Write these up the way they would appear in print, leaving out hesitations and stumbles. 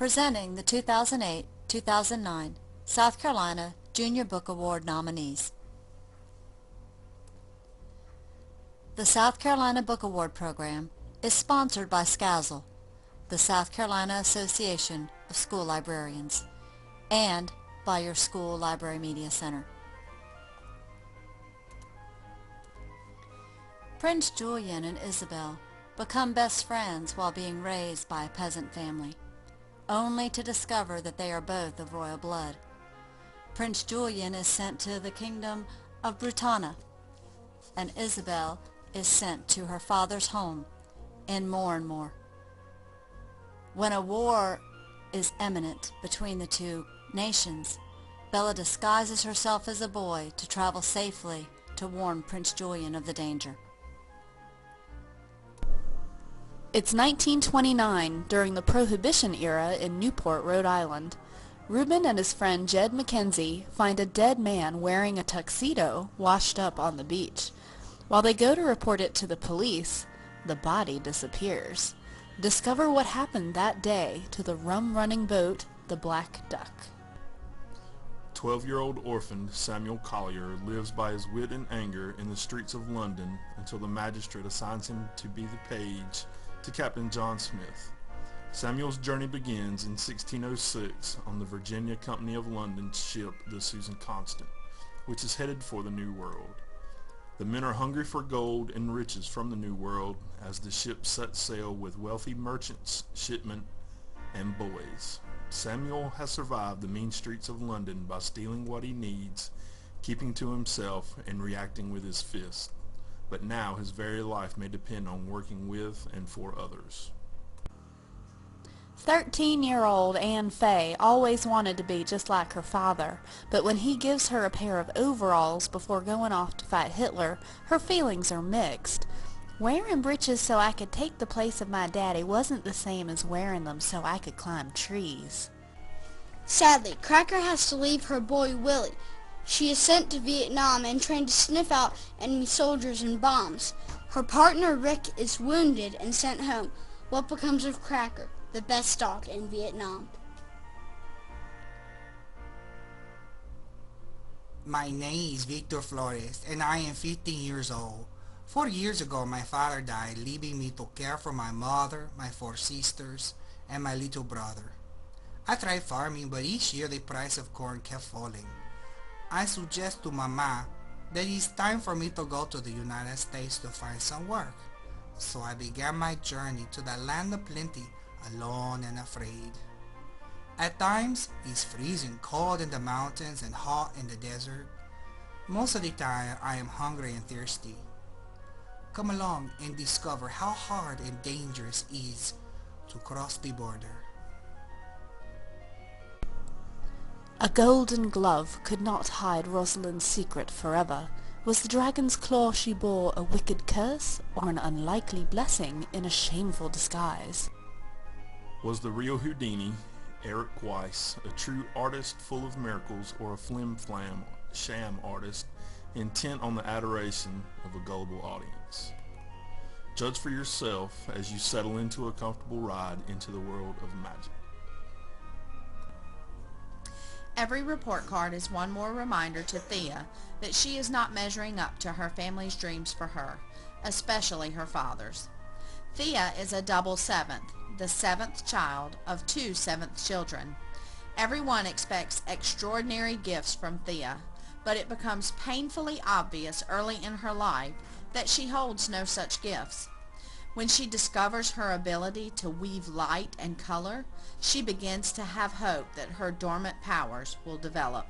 presenting the 2008-2009 South Carolina Junior Book Award nominees. The South Carolina Book Award program is sponsored by SCASL, the South Carolina Association of School Librarians, and by your school library media center. Prince Julian and Isabel become best friends while being raised by a peasant family, only to discover that they are both of royal blood. Prince Julian is sent to the kingdom of Britannia, and Isabel is sent to her father's home in Moranmore. When a war is imminent between the two nations, Bella disguises herself as a boy to travel safely to warn Prince Julian of the danger. It's 1929, during the Prohibition era in Newport, Rhode Island. Reuben and his friend Jed Mackenzie find a dead man wearing a tuxedo washed up on the beach. While they go to report it to the police, the body disappears. Discover what happened that day to the rum-running boat, the Black Duck. 12-year-old orphan Samuel Collier lives by his wit and anger in the streets of London until the magistrate assigns him to be the page to Captain John Smith. Samuel's journey begins in 1606 on the Virginia Company of London's ship, the Susan Constant, which is headed for the New World. The men are hungry for gold and riches from the New World as the ship sets sail with wealthy merchants, shipmen, and boys. Samuel has survived the mean streets of London by stealing what he needs, keeping to himself, and reacting with his fists. But now his very life may depend on working with and for others. 13-year-old Anne Fay always wanted to be just like her father, but when he gives her a pair of overalls before going off to fight Hitler, her feelings are mixed. Wearing breeches so I could take the place of my daddy wasn't the same as wearing them so I could climb trees. Sadly, Cracker has to leave her boy Willie. She is sent to Vietnam and trained to sniff out enemy soldiers and bombs. Her partner Rick is wounded and sent home. What becomes of Cracker, the best dog in Vietnam? My name is Victor Flores and I am 15 years old. 4 years ago my father died, leaving me to care for my mother, my 4 sisters, and my little brother. I tried farming, but each year the price of corn kept falling. I suggest to Mama that it's time for me to go to the United States to find some work. So I began my journey to the land of plenty, alone and afraid. At times, it's freezing cold in the mountains and hot in the desert. Most of the time, I am hungry and thirsty. Come along and discover how hard and dangerous it is to cross the border. A golden glove could not hide Rosalind's secret forever. Was the dragon's claw she bore a wicked curse, or an unlikely blessing in a shameful disguise? Was the real Houdini, Eric Weiss, a true artist full of miracles, or a flim-flam sham artist intent on the adoration of a gullible audience? Judge for yourself as you settle into a comfortable ride into the world of magic. Every report card is one more reminder to Thea that she is not measuring up to her family's dreams for her, especially her father's. Thea is a double seventh, the 7th child of 2 7th children. Everyone expects extraordinary gifts from Thea, but it becomes painfully obvious early in her life that she holds no such gifts. When she discovers her ability to weave light and color, she begins to have hope that her dormant powers will develop.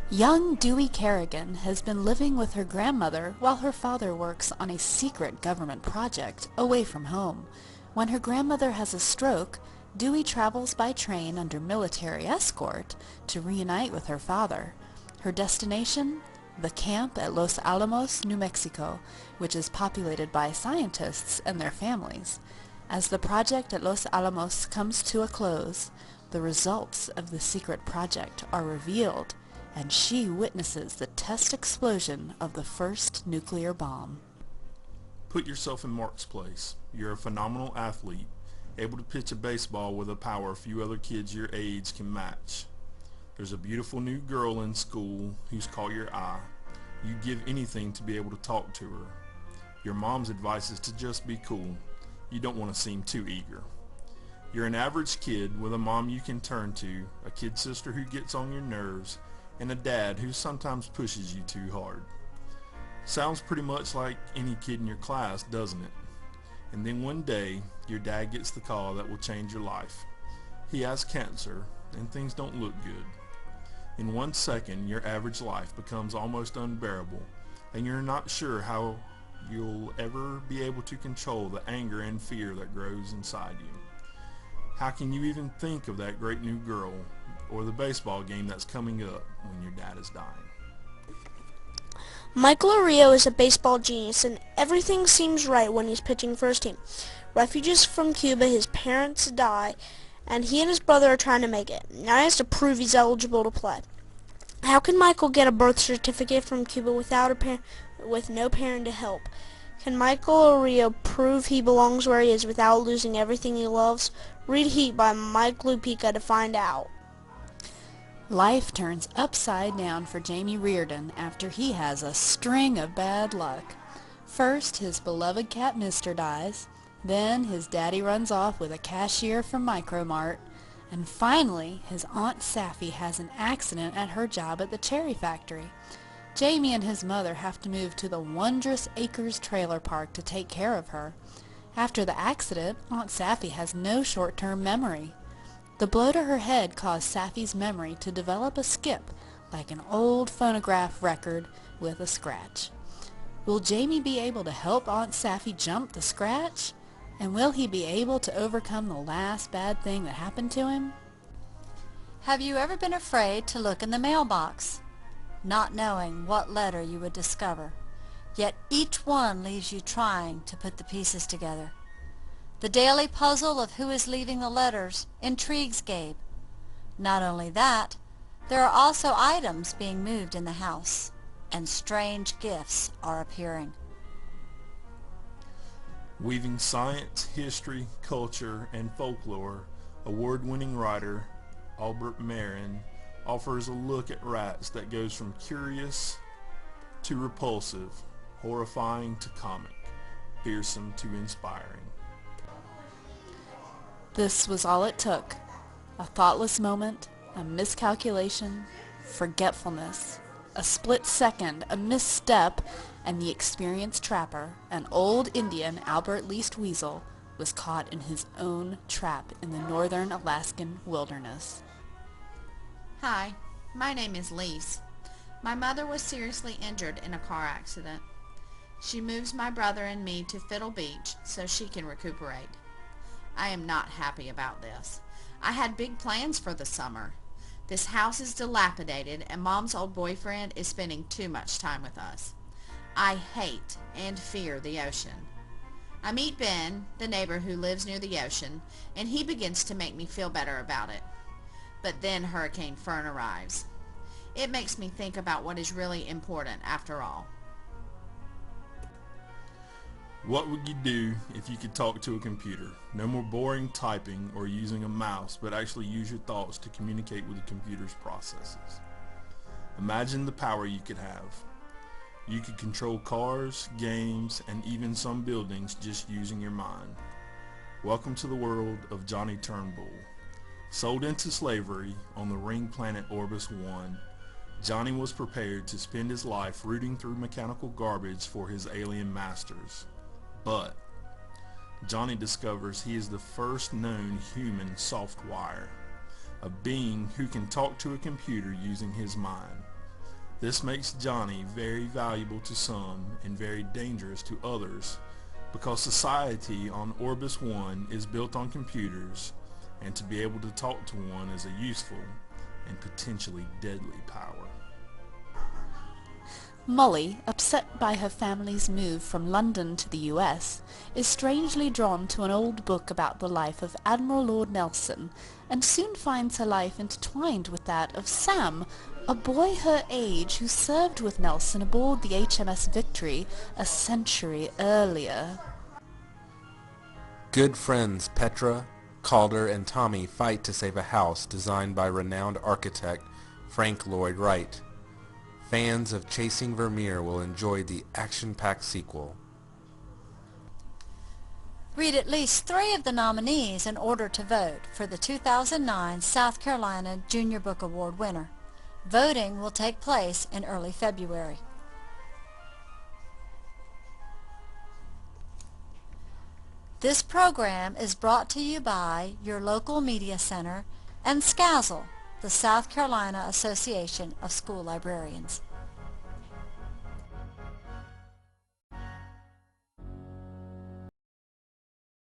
Young Dewey Kerrigan has been living with her grandmother while her father works on a secret government project away from home. When her grandmother has a stroke, Dewey travels by train under military escort to reunite with her father. Her destination? The camp at Los Alamos, New Mexico, which is populated by scientists and their families. As the project at Los Alamos comes to a close, the results of the secret project are revealed, and she witnesses the test explosion of the first nuclear bomb. Put yourself in Mark's place. You're a phenomenal athlete, able to pitch a baseball with a power few other kids your age can match. There's a beautiful new girl in school who's caught your eye. You'd give anything to be able to talk to her. Your mom's advice is to just be cool. You don't want to seem too eager. You're an average kid with a mom you can turn to, a kid sister who gets on your nerves, and a dad who sometimes pushes you too hard. Sounds pretty much like any kid in your class, doesn't it? And then one day, your dad gets the call that will change your life. He has cancer, and things don't look good. In 1 second, your average life becomes almost unbearable, and you're not sure how you'll ever be able to control the anger and fear that grows inside you. How can you even think of that great new girl or the baseball game that's coming up when your dad is dying? Michael Ario is a baseball genius, and everything seems right when he's pitching for his team. Refugees from Cuba, his parents die, and he and his brother are trying to make it. Now he has to prove he's eligible to play. How can Michael get a birth certificate from Cuba with no parent to help? Can Michael Ario prove he belongs where he is without losing everything he loves? Read Heat by Mike Lupica to find out. Life turns upside down for Jamie Reardon after he has a string of bad luck. First, his beloved cat Mister dies. Then, his daddy runs off with a cashier from Micromart. And finally, his Aunt Saffy has an accident at her job at the cherry factory. Jamie and his mother have to move to the Wondrous Acres trailer park to take care of her. After the accident, Aunt Saffy has no short-term memory. The blow to her head caused Saffy's memory to develop a skip, like an old phonograph record with a scratch. Will Jamie be able to help Aunt Saffy jump the scratch? And will he be able to overcome the last bad thing that happened to him? Have you ever been afraid to look in the mailbox, not knowing what letter you would discover? Yet each one leaves you trying to put the pieces together. The daily puzzle of who is leaving the letters intrigues Gabe. Not only that, there are also items being moved in the house, and strange gifts are appearing. Weaving science, history, culture, and folklore, award-winning writer Albert Marin offers a look at rats that goes from curious to repulsive, horrifying to comic, fearsome to inspiring. This was all it took. A thoughtless moment, a miscalculation, forgetfulness, a split second, a misstep, and the experienced trapper, an old Indian, Albert Least Weasel, was caught in his own trap in the northern Alaskan wilderness. Hi, my name is Lise. My mother was seriously injured in a car accident. She moves my brother and me to Fiddle Beach so she can recuperate. I am not happy about this. I had big plans for the summer. This house is dilapidated and Mom's old boyfriend is spending too much time with us. I hate and fear the ocean. I meet Ben, the neighbor who lives near the ocean, and he begins to make me feel better about it. But then Hurricane Fern arrives. It makes me think about what is really important after all. What would you do if you could talk to a computer? No more boring typing or using a mouse, but actually use your thoughts to communicate with the computer's processes. Imagine the power you could have. You could control cars, games, and even some buildings just using your mind. Welcome to the world of Johnny Turnbull. Sold into slavery on the ring planet Orbis 1, Johnny was prepared to spend his life rooting through mechanical garbage for his alien masters. But Johnny discovers he is the first known human soft wire, a being who can talk to a computer using his mind. This makes Johnny very valuable to some and very dangerous to others because society on Orbis 1 is built on computers, and to be able to talk to one is a useful and potentially deadly power. Molly, upset by her family's move from London to the US, is strangely drawn to an old book about the life of Admiral Lord Nelson, and soon finds her life intertwined with that of Sam, a boy her age who served with Nelson aboard the HMS Victory a century earlier. Good friends Petra, Calder, and Tommy fight to save a house designed by renowned architect Frank Lloyd Wright. Fans of Chasing Vermeer will enjoy the action-packed sequel. Read at least 3 of the nominees in order to vote for the 2009 South Carolina Junior Book Award winner. Voting will take place in early February. This program is brought to you by your local media center and SCASL, the South Carolina Association of School Librarians.